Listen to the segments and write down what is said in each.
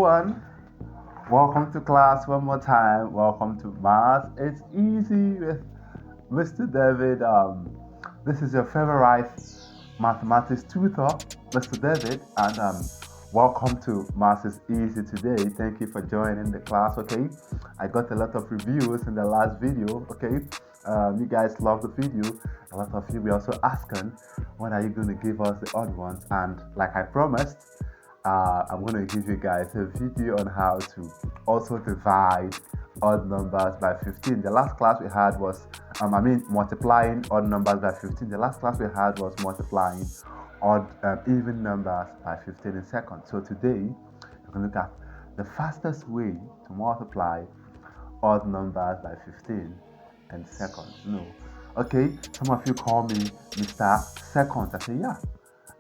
everyone. Welcome to class one more time. Welcome to Math It's Easy with Mr. David. This is your favorite mathematics tutor, Mr. David, and welcome to Math It's Easy today. Thank you for joining the class. Okay, I got a lot of reviews in the last video. Okay, you guys love the video. A lot of you were also asking, when are you going to give us the odd ones? And like I promised, I'm going to give you guys a video on how to also divide odd numbers by 15. The last class we had was, multiplying odd numbers by 15. The last class we had was multiplying odd even numbers by 15 in seconds. So today, we're going to look at the fastest way to multiply odd numbers by 15 in seconds. No. Okay, some of you call me Mr. Seconds. I say, yeah.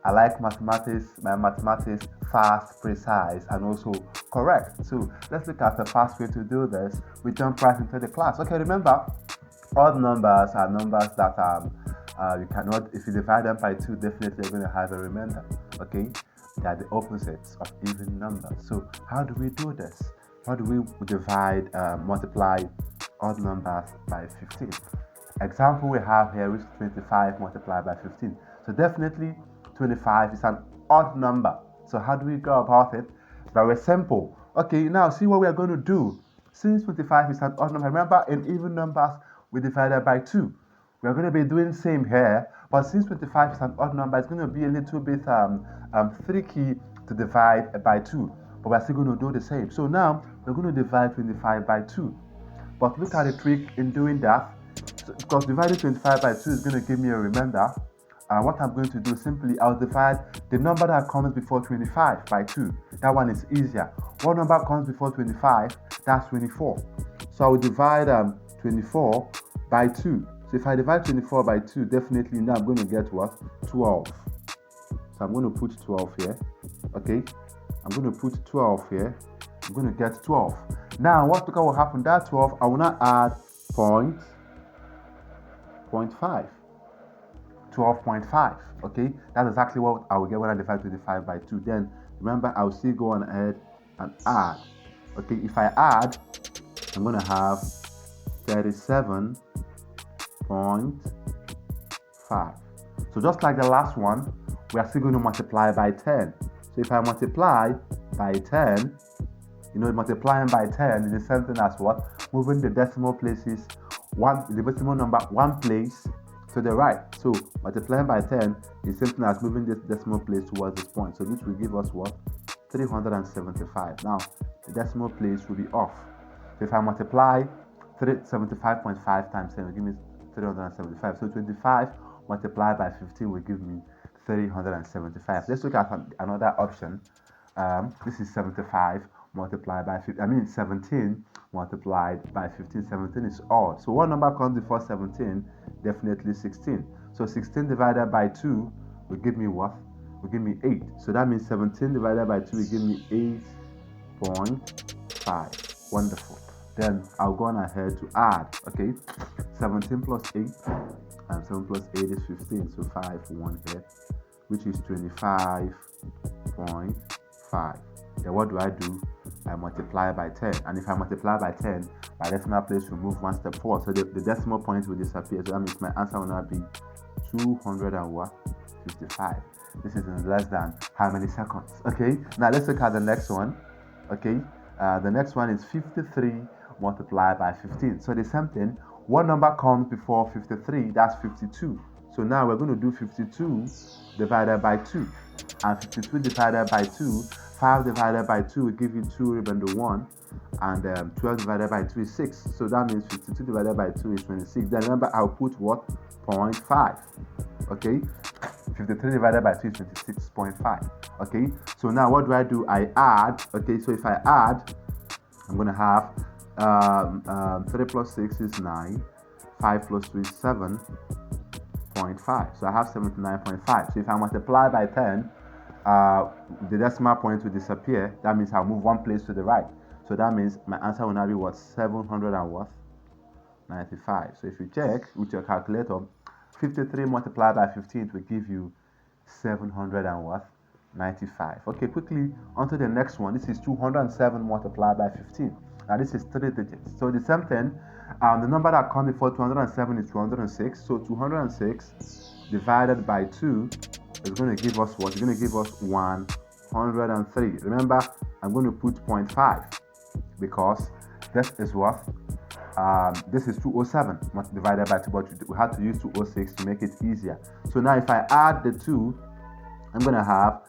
I like mathematics, my mathematics fast, precise, and also correct. So let's look at the fast way to do this. We jump right into the class. Okay, remember, odd numbers are numbers that you cannot, if you divide them by 2, definitely you're going to have a remainder. Okay, they are the opposites of even numbers. So how do we do this? How do we divide, multiply odd numbers by 15? Example we have here is 25 multiplied by 15. So definitely 25 is an odd number. So how do we go about it? Very simple. Okay, now see what we are going to do. Since 25 is an odd number, remember in even numbers we divided by 2. We are going to be doing same here, but since 25 is an odd number, it's going to be a little bit tricky to divide by 2. But we're still going to do the same. So now we're going to divide 25 by 2. But look at the trick in doing that. So, because dividing 25 by 2 is going to give me a remainder. And what I'm going to do, simply I'll divide the number that comes before 25 by 2. That one is easier. What number comes before 25? That's 24. So I will divide 24 by 2. So if I divide 24 by 2, definitely now I'm going to get what? 12. So I'm going to put 12 here. Okay? I'm going to put 12 here. I'm going to get 12. Now what will happen? That 12, I will now add 0.5. 12.5. Okay, that's exactly what I will get when I divide 25 by 2. Then remember, I will still go on ahead and add. Okay, if I add, I'm going to have 37.5. So just like the last one, we are still going to multiply by 10. So if I multiply by 10, multiplying by 10 is the same thing as what? Moving the decimal places, the decimal number one place to the right. So multiplying by 10 is something as moving this decimal place towards this point. So this will give us what? 375. Now the decimal place will be off. So if I multiply 375.5 times 10 will give me 375. So 25 multiplied by 15 will give me 375. Let's look at another option. This is 75 multiplied by 15. 17 multiplied by 15. 17 is odd. So what number comes before 17? Definitely 16. So 16 divided by 2 will give me what? Will give me 8. So that means 17 divided by 2 will give me 8.5. Wonderful. Then I'll go on ahead to add. Okay, 17 plus 8 and 7 plus 8 is 15. So 5 1 here, which is 25.5. Then what do? I multiply by 10. And if I multiply by 10, my decimal place will move one step forward. So the decimal point will disappear. So that means my answer will now be 255. This is in less than how many seconds? Okay, now let's look at the next one. Okay, the next one is 53 multiplied by 15. So the same thing. What number comes before 53? That's 52. So now we're going to do 52 divided by 2. And 52 divided by 2, 5 divided by 2 will give you 2 remainder 1. And 12 divided by 2 is 6. So that means 52 divided by 2 is 26. Then remember, I'll put what? 0.5. Okay? 53 divided by 2 is 26.5. Okay? So now what do? I add. Okay, so if I add, I'm going to have 3 plus 6 is 9. 5 plus 2 is 7.5. So I have 79.5. So if I multiply by 10, the decimal point will disappear. That means I'll move one place to the right. So that means my answer will now be what? 795. So if you check with your calculator, 53 multiplied by 15 will give you 700 and what? 95. Okay, quickly on to the next one. This is 207 multiplied by 15. Now this is 3 digits. So the same thing, the number that comes before 207 is 206. So 206 divided by 2 is going to give us what? It's going to give us 103. Remember, I'm going to put 0.5 because this is what? This is 207 divided by 2, but we had to use 206 to make it easier. So now if I add the 2, I'm going to have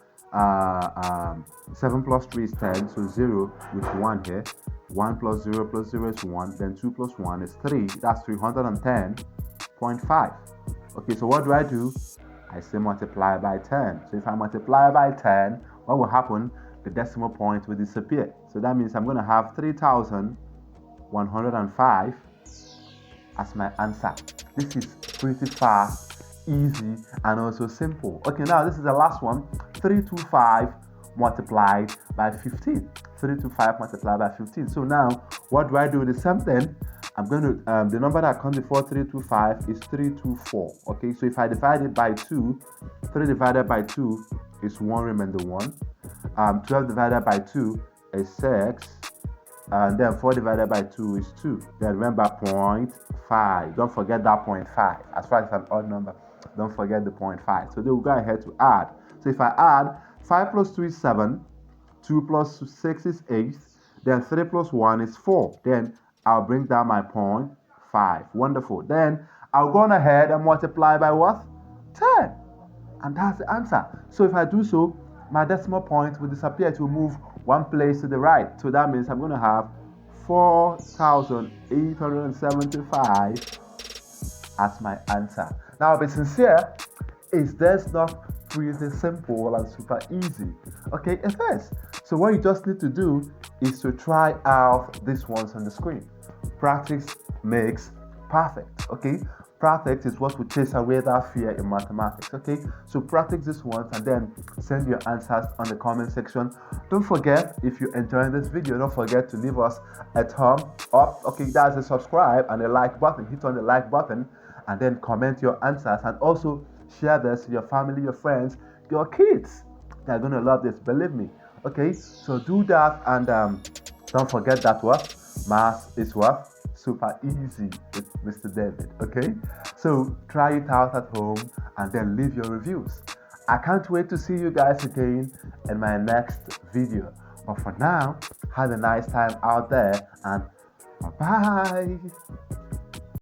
7 plus 3 is 10, so 0 with 1 here. 1 plus 0 plus 0 is 1, then 2 plus 1 is 3. That's 310.5. Okay, so what do? I say multiply by 10. So if I multiply by 10, what will happen? The decimal point will disappear. So that means I'm going to have 3,105 as my answer. This is pretty fast, easy, and also simple. Okay, now this is the last one. 325 multiplied by 15. 325 multiplied by 15. So now, what do? The same thing. I'm going to, the number that comes before 325 is 324. Okay, so if I divide it by 2, 3 divided by 2 is 1, remainder 1. 12 divided by 2 is 6. And then 4 divided by 2 is 2. Then remember 0.5. Don't forget that 0.5. As far as an odd number, don't forget the 0.5. So then we'll go ahead to add. So if I add 5 plus 2 is 7, 2 plus 6 is 8, then 3 plus 1 is 4. Then I'll bring down my 0.5. Wonderful. Then I'll go on ahead and multiply by what? 10. And that's the answer. So if I do so, my decimal point will disappear. It will move one place to the right. So that means I'm going to have 4,875 as my answer. Now, be sincere, is this not pretty simple and super easy? Okay, it is. So what you just need to do is to try out these ones on the screen. Practice makes perfect. Okay, practice is what will chase away that fear in mathematics. Okay, so practice this once and then send your answers on the comment section. Don't forget, if you're enjoying this video, don't forget to leave us a thumb up. Okay, that's a subscribe and a like button. Hit on the like button and then comment your answers, and also share this to your family, your friends, your kids. They're gonna love this, believe me. Okay, so do that, and don't forget that what math is what super easy with Mr. David. Okay, so try it out at home and then leave your reviews. I can't wait to see you guys again in my next video. But for now, have a nice time out there, and bye.